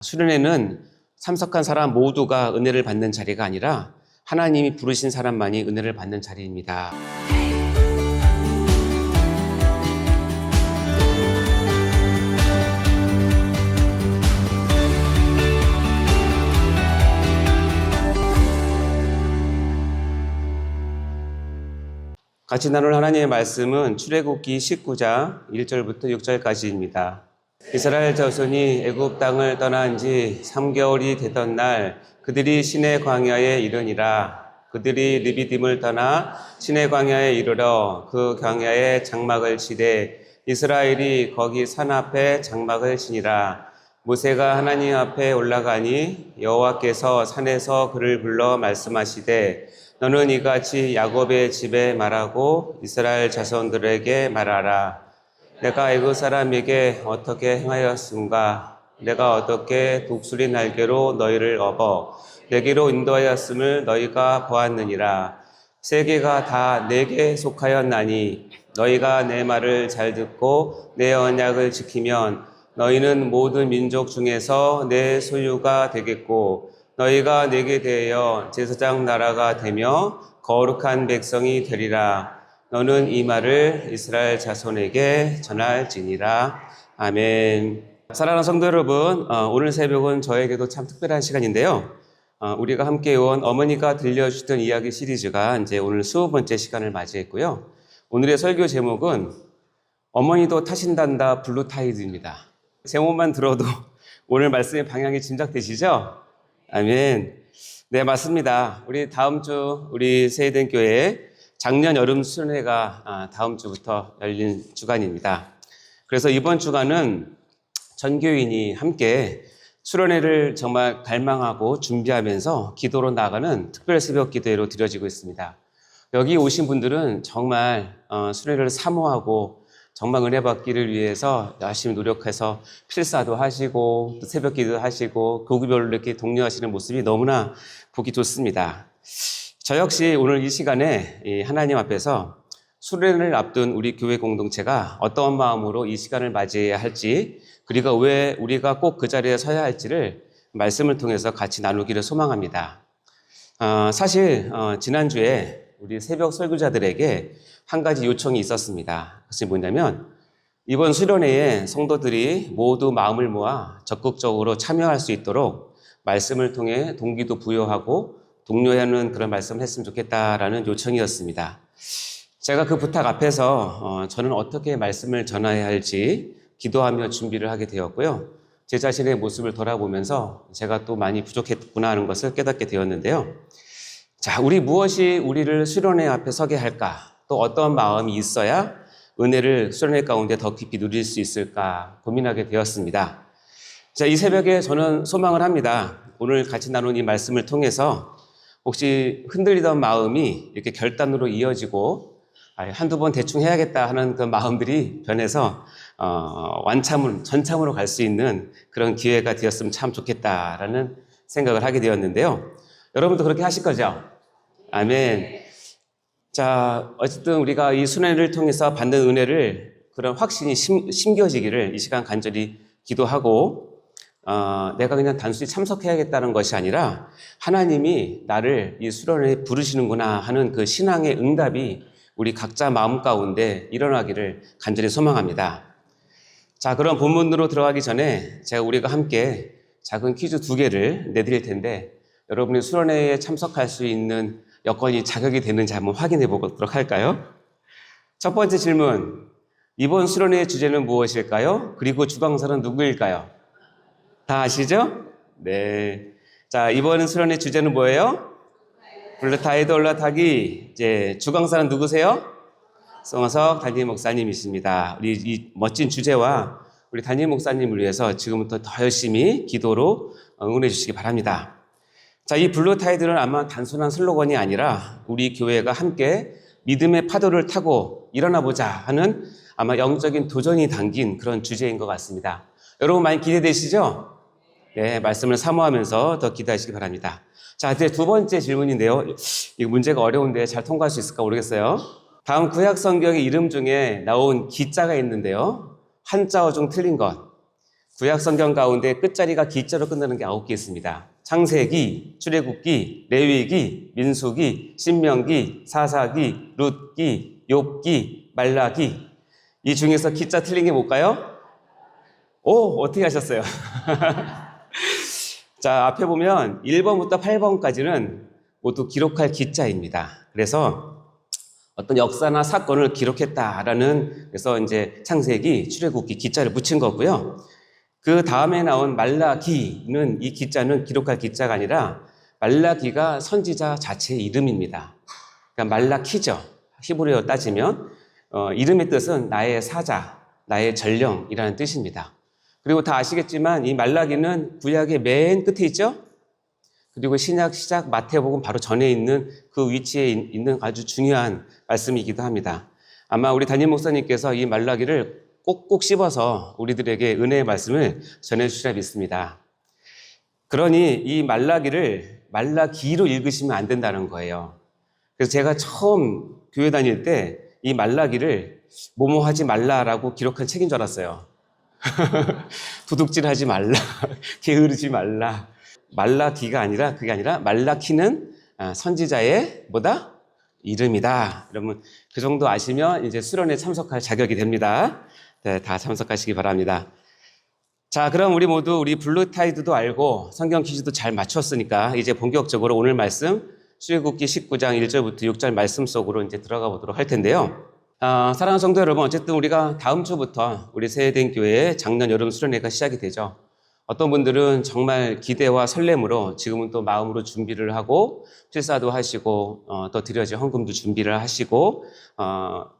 수련회는 참석한 사람 모두가 은혜를 받는 자리가 아니라 하나님이 부르신 사람만이 은혜를 받는 자리입니다. 같이 나눌 하나님의 말씀은 출애굽기 19장 1절부터 6절까지입니다. 이스라엘 자손이 애굽 땅을 떠난 지 3개월이 되던 날 그들이 시내 광야에 이르니라. 그들이 르비딤을 떠나 시내 광야에 이르러 그 광야에 장막을 치되 이스라엘이 거기 산 앞에 장막을 치니라. 모세가 하나님 앞에 올라가니 여호와께서 산에서 그를 불러 말씀하시되 너는 이같이 야곱의 집에 말하고 이스라엘 자손들에게 말하라. 내가 애굽 사람에게 어떻게 행하였음가? 내가 어떻게 독수리 날개로 너희를 업어 내게로 인도하였음을 너희가 보았느니라. 세계가 다 내게 속하였나니 너희가 내 말을 잘 듣고 내 언약을 지키면 너희는 모든 민족 중에서 내 소유가 되겠고 너희가 내게 대하여 제사장 나라가 되며 거룩한 백성이 되리라. 너는 이 말을 이스라엘 자손에게 전할지니라. 아멘. 사랑하는 성도 여러분, 오늘 새벽은 저에게도 참 특별한 시간인데요. 우리가 함께 온 어머니가 들려주던 이야기 시리즈가 이제 오늘 20번째 시간을 맞이했고요. 오늘의 설교 제목은 어머니도 타신단다 블루타이드입니다. 제목만 들어도 오늘 말씀의 방향이 짐작되시죠? 아멘. 네, 맞습니다. 우리 다음 주 우리 세이덴 교회 작년 여름 수련회가 다음 주부터 열린 주간입니다. 그래서 이번 주간은 전교인이 함께 수련회를 정말 갈망하고 준비하면서 기도로 나아가는 특별 새벽 기도회로 드려지고 있습니다. 여기 오신 분들은 정말 수련회를 사모하고 정말 은혜 받기를 위해서 열심히 노력해서 필사도 하시고 또 새벽 기도 하시고 교구별로 이렇게 독려하시는 모습이 너무나 보기 좋습니다. 저 역시 오늘 이 시간에 하나님 앞에서 수련회를 앞둔 우리 교회 공동체가 어떤 마음으로 이 시간을 맞이해야 할지, 그리고 왜 우리가 꼭 그 자리에 서야 할지를 말씀을 통해서 같이 나누기를 소망합니다. 사실 지난주에 우리 새벽 설교자들에게 한 가지 요청이 있었습니다. 그것이 뭐냐면 이번 수련회에 성도들이 모두 마음을 모아 적극적으로 참여할 수 있도록 말씀을 통해 동기도 부여하고 독려하는 그런 말씀을 했으면 좋겠다라는 요청이었습니다. 제가 그 부탁 앞에서 저는 어떻게 말씀을 전해야 할지 기도하며 준비를 하게 되었고요. 제 자신의 모습을 돌아보면서 제가 또 많이 부족했구나 하는 것을 깨닫게 되었는데요. 자, 무엇이 우리를 수련회 앞에 서게 할까? 또 어떤 마음이 있어야 은혜를 수련회 가운데 더 깊이 누릴 수 있을까 고민하게 되었습니다. 자, 이 새벽에 저는 소망을 합니다. 오늘 같이 나눈 이 말씀을 통해서 혹시 흔들리던 마음이 이렇게 결단으로 이어지고 한두 번 대충 해야겠다 하는 그 마음들이 변해서 전참으로 갈 수 있는 그런 기회가 되었으면 참 좋겠다라는 생각을 하게 되었는데요. 여러분도 그렇게 하실 거죠? 아멘. 자, 어쨌든 우리가 이 수련회를 통해서 받는 은혜를 그런 확신이 심겨지기를 이 시간 간절히 기도하고 내가 그냥 단순히 참석해야겠다는 것이 아니라 하나님이 나를 이 수련회에 부르시는구나 하는 그 신앙의 응답이 우리 각자 마음 가운데 일어나기를 간절히 소망합니다. 자, 그럼 본문으로 들어가기 전에 우리가 함께 작은 퀴즈 2개를 내드릴 텐데 여러분이 수련회에 참석할 수 있는 여건이 자격이 되는지 한번 확인해 보도록 할까요? 첫 번째 질문, 이번 수련회의 주제는 무엇일까요? 그리고 주강사는 누구일까요? 다 아시죠? 네. 자, 이번 수련회 주제는 뭐예요? 블루타이드 올라타기. 이제 주강사는 누구세요? 송하석 담임 목사님이십니다. 우리 이 멋진 주제와 우리 담임 목사님을 위해서 지금부터 더 열심히 기도로 응원해 주시기 바랍니다. 자, 이 블루타이드는 아마 단순한 슬로건이 아니라 우리 교회가 함께 믿음의 파도를 타고 일어나 보자 하는 아마 영적인 도전이 담긴 그런 주제인 것 같습니다. 여러분 많이 기대되시죠? 네, 말씀을 사모하면서 더 기대하시기 바랍니다. 자, 이제 두 번째 질문인데요. 이 문제가 어려운데 잘 통과할 수 있을까 모르겠어요. 다음 구약 성경의 이름 중에 나온 기자가 있는데요. 한자어 중 틀린 것. 구약 성경 가운데 끝자리가 기자로 끝나는 게 9개 있습니다. 창세기, 출애굽기, 레위기, 민수기, 신명기, 사사기, 룻기, 욥기, 말라기. 이 중에서 기자 틀린 게 뭘까요? 오, 어떻게 하셨어요? 자, 앞에 보면 1번부터 8번까지는 모두 기록할 기자입니다. 그래서 어떤 역사나 사건을 기록했다라는, 그래서 이제 창세기, 출애굽기 기자를 붙인 거고요. 그 다음에 나온 말라기는, 이 기자는 기록할 기자가 아니라 말라기가 선지자 자체의 이름입니다. 그러니까 말라키죠. 히브리어로 따지면 이름의 뜻은 나의 사자, 나의 전령이라는 뜻입니다. 그리고 다 아시겠지만 이 말라기는 구약의 맨 끝에 있죠. 그리고 신약 시작 마태복음 바로 전에 있는 그 위치에 있는 아주 중요한 말씀이기도 합니다. 아마 우리 담임 목사님께서 이 말라기를 꼭꼭 씹어서 우리들에게 은혜의 말씀을 전해주시라 믿습니다. 그러니 이 말라기를 말라기로 읽으시면 안 된다는 거예요. 그래서 제가 처음 교회 다닐 때 이 말라기를 뭐뭐 하지 말라라고 기록한 책인 줄 알았어요. 도둑질하지 말라, 게으르지 말라. 말라기가 아니라, 그게 아니라 말라키는 선지자의 뭐다? 이름이다. 여러분 그 정도 아시면 이제 수련회 참석할 자격이 됩니다. 네, 다 참석하시기 바랍니다. 자, 그럼 우리 모두 우리 블루타이드도 알고 성경 퀴즈도 잘 맞췄으니까 이제 본격적으로 오늘 말씀 출애굽기 19장 1절부터 6절 말씀 속으로 이제 들어가 보도록 할 텐데요. 사랑하는 성도 여러분, 어쨌든 우리가 다음 주부터 우리 세해된 교회의 작년 여름 수련회가 시작이 되죠. 어떤 분들은 정말 기대와 설렘으로 지금은 또 마음으로 준비를 하고 필사도 하시고 또 드려질 헌금도 준비를 하시고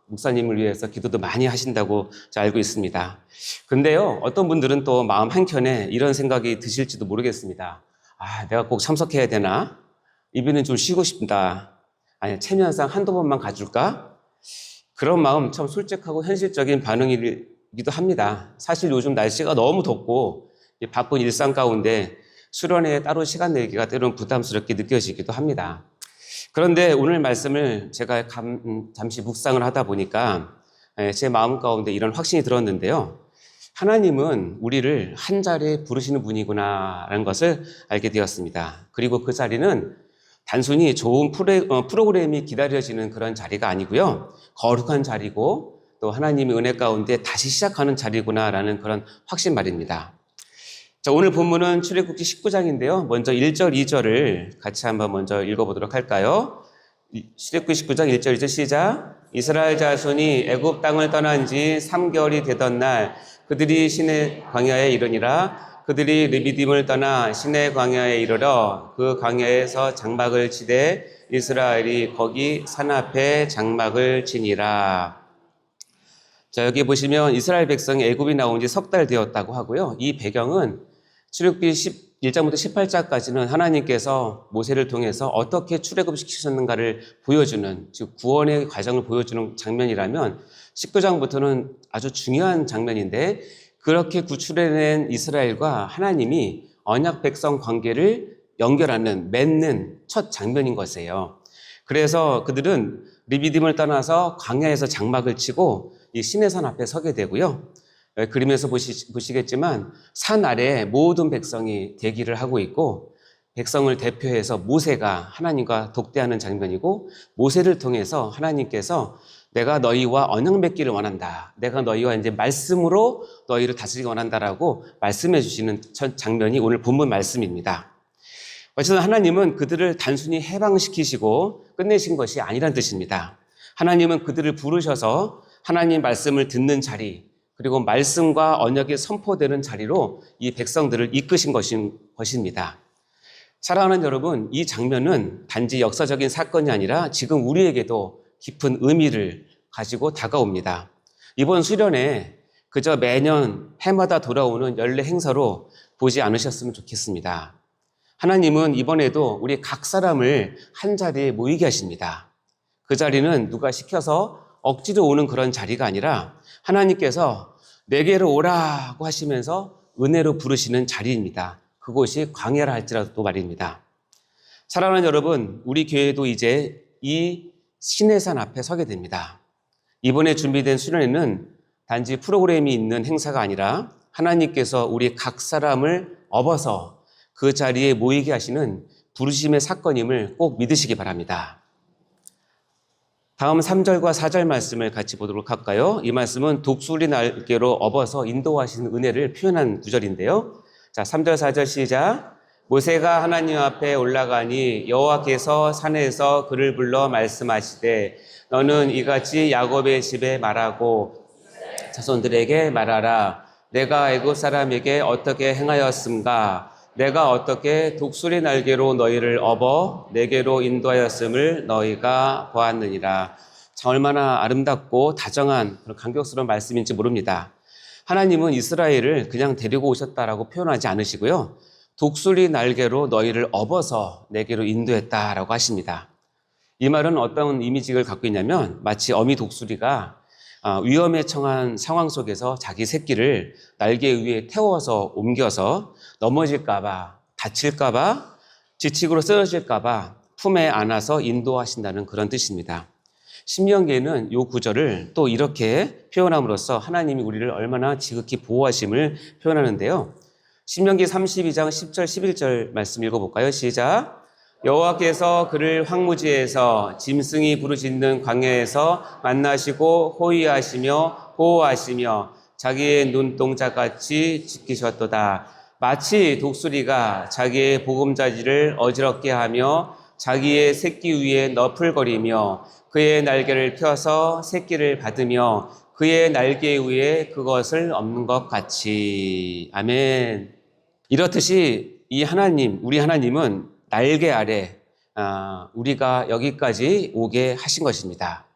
목사님을 위해서 기도도 많이 하신다고 알고 있습니다. 근데요, 어떤 분들은 또 마음 한켠에 이런 생각이 드실지도 모르겠습니다. 내가 꼭 참석해야 되나? 이번엔 좀 쉬고 싶다. 아니, 체면상 한두 번만 가줄까? 그런 마음 참 솔직하고 현실적인 반응이기도 합니다. 사실 요즘 날씨가 너무 덥고 바쁜 일상 가운데 수련회에 따로 시간 내기가 때로는 부담스럽게 느껴지기도 합니다. 그런데 오늘 말씀을 제가 잠시 묵상을 하다 보니까 제 마음 가운데 이런 확신이 들었는데요. 하나님은 우리를 한 자리에 부르시는 분이구나라는 것을 알게 되었습니다. 그리고 그 자리는 단순히 좋은 프로그램이 기다려지는 그런 자리가 아니고요. 거룩한 자리고 또 하나님의 은혜 가운데 다시 시작하는 자리구나라는 그런 확신 말입니다. 자, 오늘 본문은 출애굽기 19장인데요. 먼저 1절, 2절을 같이 한번 먼저 읽어보도록 할까요? 출애굽기 19장 1절, 2절 시작. 이스라엘 자손이 애굽 땅을 떠난 지 3개월이 되던 날 그들이 시내 광야에 이르니라. 그들이 르비딤을 떠나 시내 광야에 이르러 그 광야에서 장막을 치되 이스라엘이 거기 산 앞에 장막을 치니라. 자, 여기 보시면 이스라엘 백성이 애굽이 나온 지 석 달 되었다고 하고요. 이 배경은 출애굽기 1장부터 18장까지는 하나님께서 모세를 통해서 어떻게 출애굽시키셨는가를 보여주는, 즉 구원의 과정을 보여주는 장면이라면 19장부터는 아주 중요한 장면인데 그렇게 구출해낸 이스라엘과 하나님이 언약 백성 관계를 연결하는, 맺는 첫 장면인 것이에요. 그래서 그들은 르비딤을 떠나서 광야에서 장막을 치고 이 시내산 앞에 서게 되고요. 그림에서 보시겠지만 산 아래에 모든 백성이 대기를 하고 있고 백성을 대표해서 모세가 하나님과 독대하는 장면이고 모세를 통해서 하나님께서 내가 너희와 언약 맺기를 원한다. 내가 너희와 이제 말씀으로 너희를 다스리기 원한다라고 말씀해 주시는 첫 장면이 오늘 본문 말씀입니다. 어쨌든 하나님은 그들을 단순히 해방시키시고 끝내신 것이 아니란 뜻입니다. 하나님은 그들을 부르셔서 하나님 말씀을 듣는 자리, 그리고 말씀과 언약이 선포되는 자리로 이 백성들을 이끄신 것입니다. 사랑하는 여러분, 이 장면은 단지 역사적인 사건이 아니라 지금 우리에게도 깊은 의미를 가지고 다가옵니다. 이번 수련회 그저 매년 해마다 돌아오는 연례 행사로 보지 않으셨으면 좋겠습니다. 하나님은 이번에도 우리 각 사람을 한 자리에 모이게 하십니다. 그 자리는 누가 시켜서 억지로 오는 그런 자리가 아니라 하나님께서 내게로 오라고 하시면서 은혜로 부르시는 자리입니다. 그곳이 광야라 할지라도 말입니다. 사랑하는 여러분, 우리 교회도 이제 이 시내산 앞에 서게 됩니다. 이번에 준비된 수련회는 단지 프로그램이 있는 행사가 아니라 하나님께서 우리 각 사람을 업어서 그 자리에 모이게 하시는 부르심의 사건임을 꼭 믿으시기 바랍니다. 다음 3절과 4절 말씀을 같이 보도록 할까요? 이 말씀은 독수리 날개로 업어서 인도하시는 은혜를 표현한 구절인데요. 자, 3절, 4절 시작. 모세가 하나님 앞에 올라가니 여호와께서 산에서 그를 불러 말씀하시되 너는 이같이 야곱의 집에 말하고 자손들에게 말하라. 내가 애굽 사람에게 어떻게 행하였음가? 내가 어떻게 독수리 날개로 너희를 업어 내게로 인도하였음을 너희가 보았느니라. 참 얼마나 아름답고 다정한 그런 감격스러운 말씀인지 모릅니다. 하나님은 이스라엘을 그냥 데리고 오셨다라고 표현하지 않으시고요. 독수리 날개로 너희를 업어서 내게로 인도했다라고 하십니다. 이 말은 어떤 이미지를 갖고 있냐면 마치 어미 독수리가 위험에 처한 상황 속에서 자기 새끼를 날개 위에 태워서 옮겨서 넘어질까봐, 다칠까봐, 지치고 쓰러질까봐 품에 안아서 인도하신다는 그런 뜻입니다. 신명기에는 이 구절을 또 이렇게 표현함으로써 하나님이 우리를 얼마나 지극히 보호하심을 표현하는데요. 신명기 32장 10절 11절 말씀 읽어볼까요? 시작. 여호와께서 그를 황무지에서 짐승이 부르짖는 광야에서 만나시고 호위하시며 보호하시며 자기의 눈동자같이 지키셨도다. 마치 독수리가 자기의 보금자리를 어지럽게 하며 자기의 새끼 위에 너풀거리며 그의 날개를 펴서 새끼를 받으며 그의 날개 위에 그것을 엎는 것 같이. 아멘. 이렇듯이 이 하나님, 우리 하나님은 날개 아래 우리가 여기까지 오게 하신 것입니다.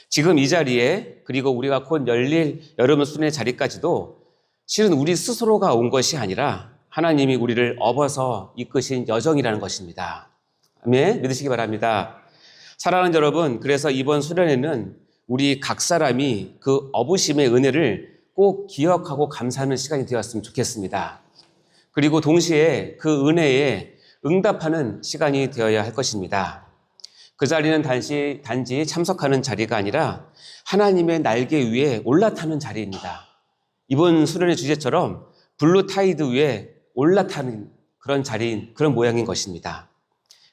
지금 이 자리에 그리고 우리가 곧 열릴 여러분 순회 자리까지도 실은 우리 스스로가 온 것이 아니라 하나님이 우리를 업어서 이끄신 여정이라는 것입니다. 아멘. 믿으시기 바랍니다. 사랑하는 여러분, 그래서 이번 수련회는 우리 각 사람이 그 업으심의 은혜를 꼭 기억하고 감사하는 시간이 되었으면 좋겠습니다. 그리고 동시에 그 은혜에 응답하는 시간이 되어야 할 것입니다. 그 자리는 단지 참석하는 자리가 아니라 하나님의 날개 위에 올라타는 자리입니다. 이번 수련의 주제처럼 블루 타이드 위에 올라타는 그런 자리인 그런 모양인 것입니다.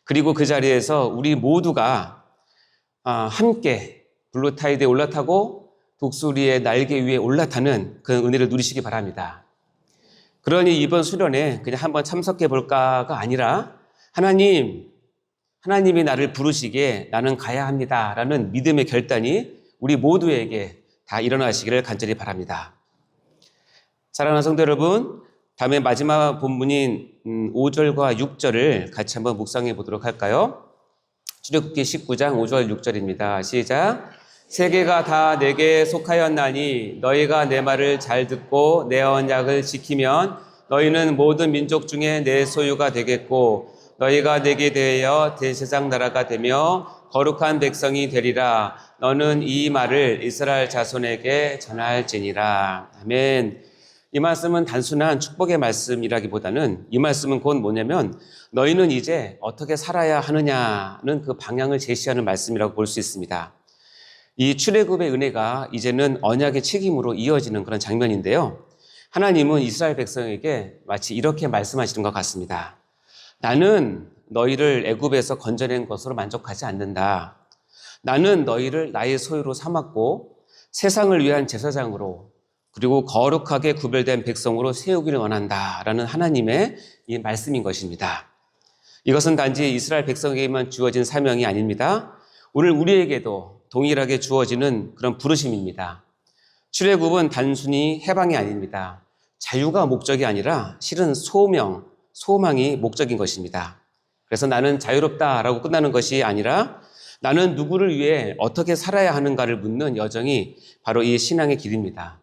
그리고 그 자리에서 우리 모두가 함께 블루 타이드에 올라타고 독수리의 날개 위에 올라타는 그 은혜를 누리시기 바랍니다. 그러니 이번 수련에 그냥 한번 참석해 볼까가 아니라 하나님이 나를 부르시기에 나는 가야 합니다라는 믿음의 결단이 우리 모두에게 다 일어나시기를 간절히 바랍니다. 사랑하는 성도 여러분, 다음에 마지막 본문인 5절과 6절을 같이 한번 묵상해 보도록 할까요? 출애굽기 19장 5절 6절입니다. 시작. 세계가 다 내게 속하였나니 너희가 내 말을 잘 듣고 내 언약을 지키면 너희는 모든 민족 중에 내 소유가 되겠고 너희가 내게 대하여 대제사장 나라가 되며 거룩한 백성이 되리라. 너는 이 말을 이스라엘 자손에게 전할지니라. 아멘. 이 말씀은 단순한 축복의 말씀이라기보다는 이 말씀은 곧 뭐냐면 너희는 이제 어떻게 살아야 하느냐는 그 방향을 제시하는 말씀이라고 볼 수 있습니다. 이 출애굽의 은혜가 이제는 언약의 책임으로 이어지는 그런 장면인데요. 하나님은 이스라엘 백성에게 마치 이렇게 말씀하시는 것 같습니다. 나는 너희를 애굽에서 건져낸 것으로 만족하지 않는다. 나는 너희를 나의 소유로 삼았고 세상을 위한 제사장으로 그리고 거룩하게 구별된 백성으로 세우기를 원한다라는 하나님의 이 말씀인 것입니다. 이것은 단지 이스라엘 백성에게만 주어진 사명이 아닙니다. 오늘 우리에게도 동일하게 주어지는 그런 부르심입니다. 출애굽은 단순히 해방이 아닙니다. 자유가 목적이 아니라 실은 소망이 목적인 것입니다. 그래서 나는 자유롭다라고 끝나는 것이 아니라 나는 누구를 위해 어떻게 살아야 하는가를 묻는 여정이 바로 이 신앙의 길입니다.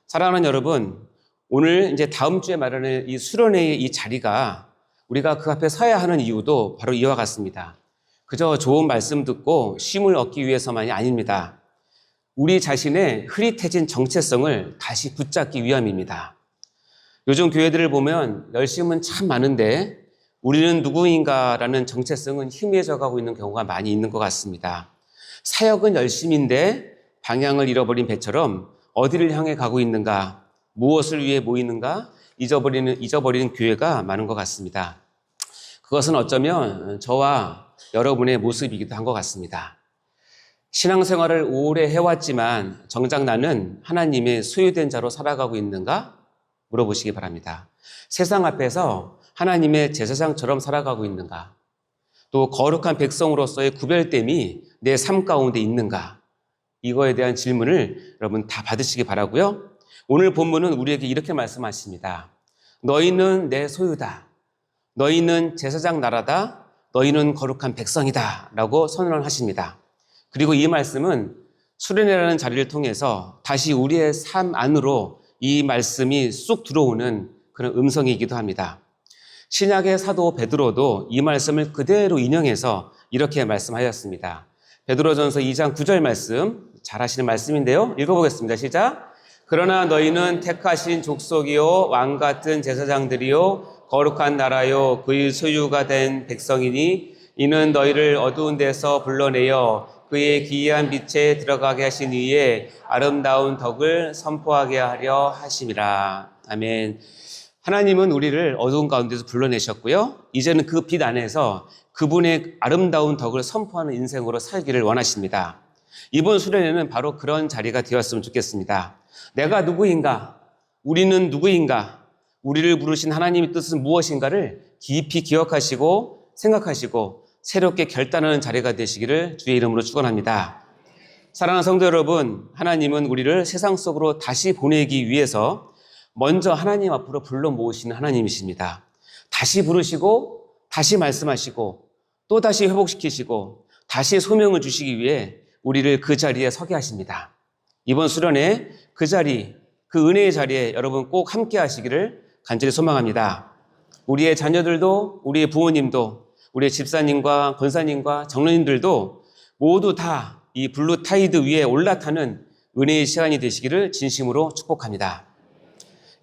사랑하는 여러분, 오늘 이제 다음 주에 말하는 이 수련회의 이 자리가 우리가 그 앞에 서야 하는 이유도 바로 이와 같습니다. 그저 좋은 말씀 듣고 쉼을 얻기 위해서만이 아닙니다. 우리 자신의 흐릿해진 정체성을 다시 붙잡기 위함입니다. 요즘 교회들을 보면 열심은 참 많은데 우리는 누구인가라는 정체성은 희미해져 가고 있는 경우가 많이 있는 것 같습니다. 사역은 열심인데 방향을 잃어버린 배처럼 어디를 향해 가고 있는가, 무엇을 위해 모이는가 잊어버리는 교회가 많은 것 같습니다. 그것은 어쩌면 저와 여러분의 모습이기도 한 것 같습니다. 신앙생활을 오래 해왔지만 정작 나는 하나님의 소유된 자로 살아가고 있는가? 물어보시기 바랍니다. 세상 앞에서 하나님의 제사장처럼 살아가고 있는가? 또 거룩한 백성으로서의 구별됨이 내 삶 가운데 있는가? 이거에 대한 질문을 여러분 다 받으시기 바라고요. 오늘 본문은 우리에게 이렇게 말씀하십니다. 너희는 내 소유다. 너희는 제사장 나라다. 너희는 거룩한 백성이다. 라고 선언을 하십니다. 그리고 이 말씀은 수련회라는 자리를 통해서 다시 우리의 삶 안으로 이 말씀이 쑥 들어오는 그런 음성이기도 합니다. 신약의 사도 베드로도 이 말씀을 그대로 인용해서 이렇게 말씀하였습니다. 베드로전서 2장 9절 말씀, 잘 하시는 말씀인데요. 읽어보겠습니다. 시작. 그러나 너희는 택하신 족속이요 왕 같은 제사장들이요 거룩한 나라요 그의 소유가 된 백성이니 이는 너희를 어두운 데서 불러내어 그의 기이한 빛에 들어가게 하신 이에 아름다운 덕을 선포하게 하려 하심이라. 아멘. 하나님은 우리를 어두운 가운데서 불러내셨고요. 이제는 그 빛 안에서 그분의 아름다운 덕을 선포하는 인생으로 살기를 원하십니다. 이번 수련회는 바로 그런 자리가 되었으면 좋겠습니다. 내가 누구인가? 우리는 누구인가? 우리를 부르신 하나님의 뜻은 무엇인가를 깊이 기억하시고 생각하시고 새롭게 결단하는 자리가 되시기를 주의 이름으로 축원합니다. 사랑하는 성도 여러분, 하나님은 우리를 세상 속으로 다시 보내기 위해서 먼저 하나님 앞으로 불러 모으시는 하나님이십니다. 다시 부르시고 다시 말씀하시고 또 다시 회복시키시고 다시 소명을 주시기 위해 우리를 그 자리에 서게 하십니다. 이번 수련회 그 자리, 그 은혜의 자리에 여러분 꼭 함께 하시기를 간절히 소망합니다. 우리의 자녀들도 우리의 부모님도 우리의 집사님과 권사님과 장로님들도 모두 다 이 블루 타이드 위에 올라타는 은혜의 시간이 되시기를 진심으로 축복합니다.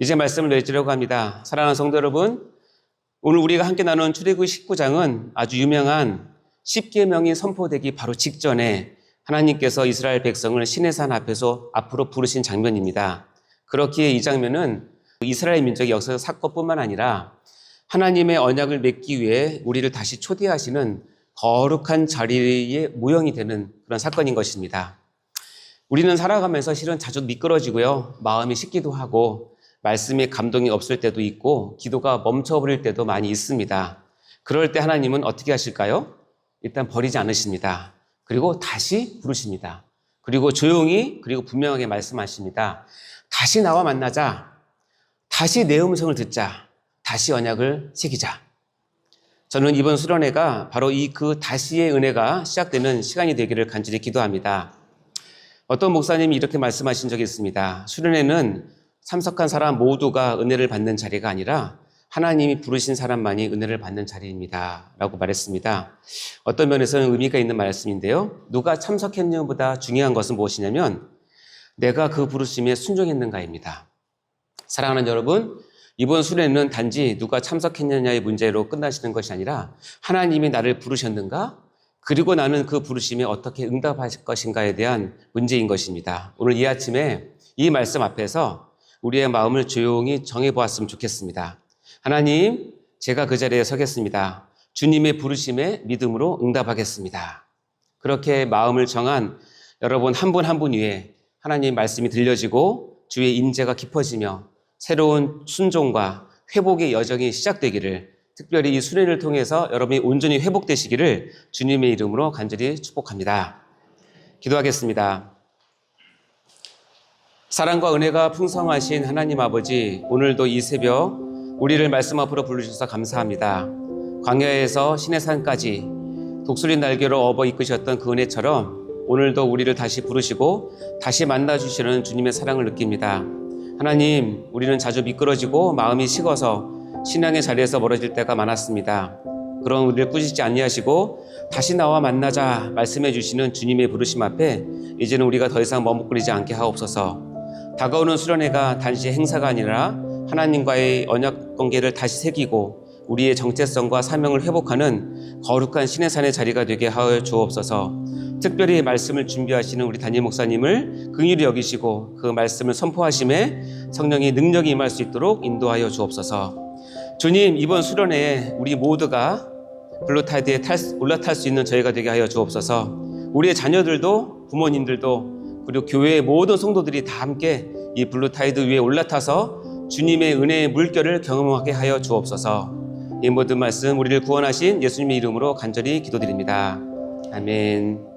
이제 말씀을 맺으려고 합니다. 사랑하는 성도 여러분, 오늘 우리가 함께 나눈 출애굽기 19장은 아주 유명한 10계명이 선포되기 바로 직전에 하나님께서 이스라엘 백성을 시내산 앞에서 앞으로 부르신 장면입니다. 그렇기에 이 장면은 이스라엘 민족의 역사적 사건뿐만 아니라 하나님의 언약을 맺기 위해 우리를 다시 초대하시는 거룩한 자리의 모형이 되는 그런 사건인 것입니다. 우리는 살아가면서 실은 자주 미끄러지고요. 마음이 식기도 하고 말씀에 감동이 없을 때도 있고 기도가 멈춰버릴 때도 많이 있습니다. 그럴 때 하나님은 어떻게 하실까요? 일단 버리지 않으십니다. 그리고 다시 부르십니다. 그리고 조용히 그리고 분명하게 말씀하십니다. 다시 나와 만나자. 다시 내 음성을 듣자. 다시 언약을 새기자. 저는 이번 수련회가 바로 그 다시의 은혜가 시작되는 시간이 되기를 간절히 기도합니다. 어떤 목사님이 이렇게 말씀하신 적이 있습니다. 수련회는 참석한 사람 모두가 은혜를 받는 자리가 아니라 하나님이 부르신 사람만이 은혜를 받는 자리입니다. 라고 말했습니다. 어떤 면에서는 의미가 있는 말씀인데요. 누가 참석했느냐보다 중요한 것은 무엇이냐면 내가 그 부르심에 순종했는가입니다. 사랑하는 여러분, 이번 수련회는 단지 누가 참석했느냐의 문제로 끝나시는 것이 아니라 하나님이 나를 부르셨는가? 그리고 나는 그 부르심에 어떻게 응답하실 것인가에 대한 문제인 것입니다. 오늘 이 아침에 이 말씀 앞에서 우리의 마음을 조용히 정해보았으면 좋겠습니다. 하나님, 제가 그 자리에 서겠습니다. 주님의 부르심에 믿음으로 응답하겠습니다. 그렇게 마음을 정한 여러분 한 분 한 분 위에 하나님 말씀이 들려지고 주의 임재가 깊어지며 새로운 순종과 회복의 여정이 시작되기를, 특별히 이 수련을 통해서 여러분이 온전히 회복되시기를 주님의 이름으로 간절히 축복합니다. 기도하겠습니다. 사랑과 은혜가 풍성하신 하나님 아버지, 오늘도 이 새벽 우리를 말씀 앞으로 부르셔서 감사합니다. 광야에서 시내산까지 독수리 날개로 업어 이끄셨던 그 은혜처럼 오늘도 우리를 다시 부르시고 다시 만나주시는 주님의 사랑을 느낍니다. 하나님, 우리는 자주 미끄러지고 마음이 식어서 신앙의 자리에서 멀어질 때가 많았습니다. 그런 우리를 꾸짖지 아니하시고 다시 나와 만나자 말씀해 주시는 주님의 부르심 앞에 이제는 우리가 더 이상 머뭇거리지 않게 하옵소서. 다가오는 수련회가 단지 행사가 아니라 하나님과의 언약 관계를 다시 새기고 우리의 정체성과 사명을 회복하는 거룩한 시내산의 자리가 되게 하여 주옵소서. 특별히 말씀을 준비하시는 우리 담임 목사님을 긍휼히 여기시고 그 말씀을 선포하심에 성령의 능력이 임할 수 있도록 인도하여 주옵소서. 주님, 이번 수련회에 우리 모두가 블루타이드에 올라탈 수 있는 저희가 되게 하여 주옵소서. 우리의 자녀들도 부모님들도 그리고 교회의 모든 성도들이 다 함께 이 블루타이드 위에 올라타서 주님의 은혜의 물결을 경험하게 하여 주옵소서. 이 모든 말씀 우리를 구원하신 예수님의 이름으로 간절히 기도드립니다. 아멘.